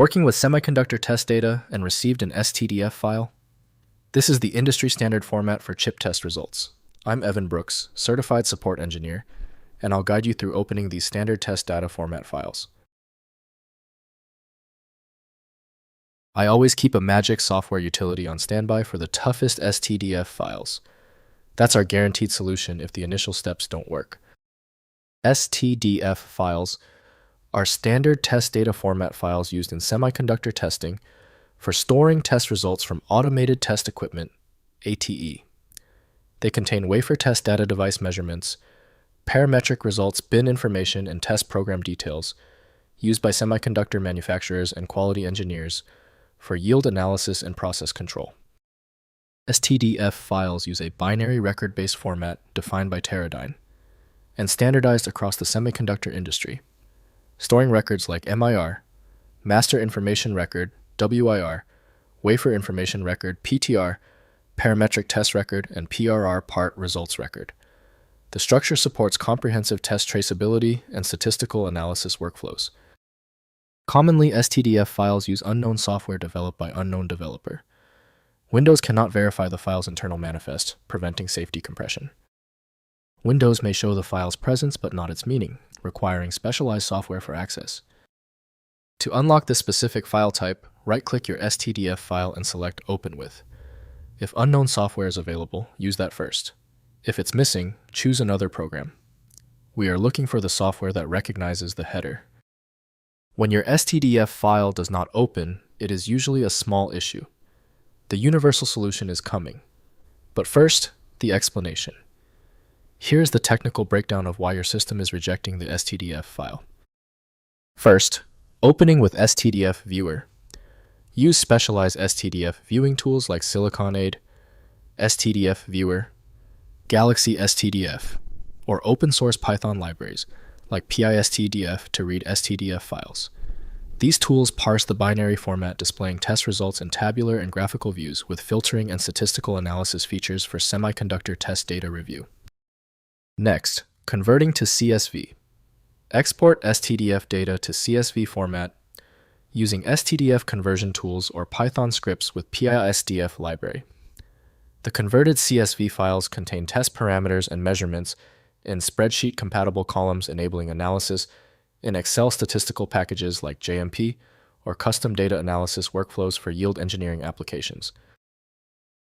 Working with semiconductor test data and received an STDF file? This is the industry standard format for chip test results. I'm Evan Brooks, Certified Support Engineer, and I'll guide you through opening these standard test data format files. I always keep a magic software utility on standby for the toughest STDF files. That's our guaranteed solution if the initial steps don't work. STDF files are standard test data format files used in semiconductor testing for storing test results from automated test equipment, ATE. They contain wafer test data device measurements, parametric results, bin information, and test program details used by semiconductor manufacturers and quality engineers for yield analysis and process control. STDF files use a binary record-based format defined by Teradyne and standardized across the semiconductor industry, storing records like MIR, Master Information Record, WIR, Wafer Information Record, PTR, Parametric Test Record, and PRR Part Results Record. The structure supports comprehensive test traceability and statistical analysis workflows. Commonly, STDF files use unknown software developed by unknown developer. Windows cannot verify the file's internal manifest, preventing safety compression. Windows may show the file's presence but not its meaning, requiring specialized software for access. To unlock this specific file type, right-click your STDF file and select Open With. If unknown software is available, use that first. If it's missing, choose another program. We are looking for the software that recognizes the header. When your STDF file does not open, it is usually a small issue. The universal solution is coming. But first, the explanation. Here's the technical breakdown of why your system is rejecting the STDF file. First, opening with STDF Viewer. Use specialized STDF viewing tools like SiliconAid, STDF Viewer, Galaxy STDF, or open-source Python libraries like PISTDF to read STDF files. These tools parse the binary format, displaying test results in tabular and graphical views with filtering and statistical analysis features for semiconductor test data review. Next, converting to CSV. Export STDF data to CSV format using STDF conversion tools or Python scripts with PISTDF library. The converted CSV files contain test parameters and measurements in spreadsheet-compatible columns, enabling analysis in Excel statistical packages like JMP or custom data analysis workflows for yield engineering applications.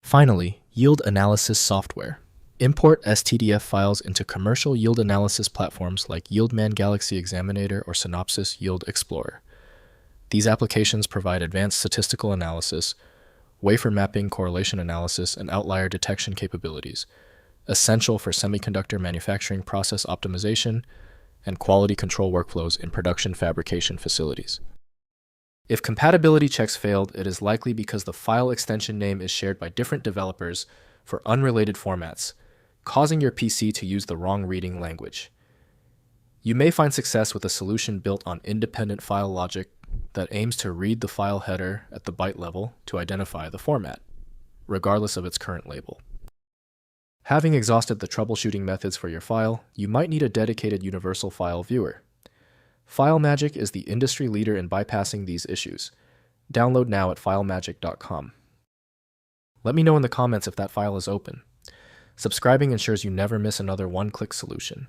Finally, yield analysis software. Import STDF files into commercial yield analysis platforms like Yieldman Galaxy Examinator or Synopsys Yield Explorer. These applications provide advanced statistical analysis, wafer mapping, correlation analysis, and outlier detection capabilities, essential for semiconductor manufacturing process optimization and quality control workflows in production fabrication facilities. If compatibility checks failed, it is likely because the file extension name is shared by different developers for unrelated formats, causing your PC to use the wrong reading language. You may find success with a solution built on independent file logic that aims to read the file header at the byte level to identify the format, regardless of its current label. Having exhausted the troubleshooting methods for your file, you might need a dedicated universal file viewer. FileMagic is the industry leader in bypassing these issues. Download now at filemagic.com. Let me know in the comments if that file is open. Subscribing ensures you never miss another one-click solution.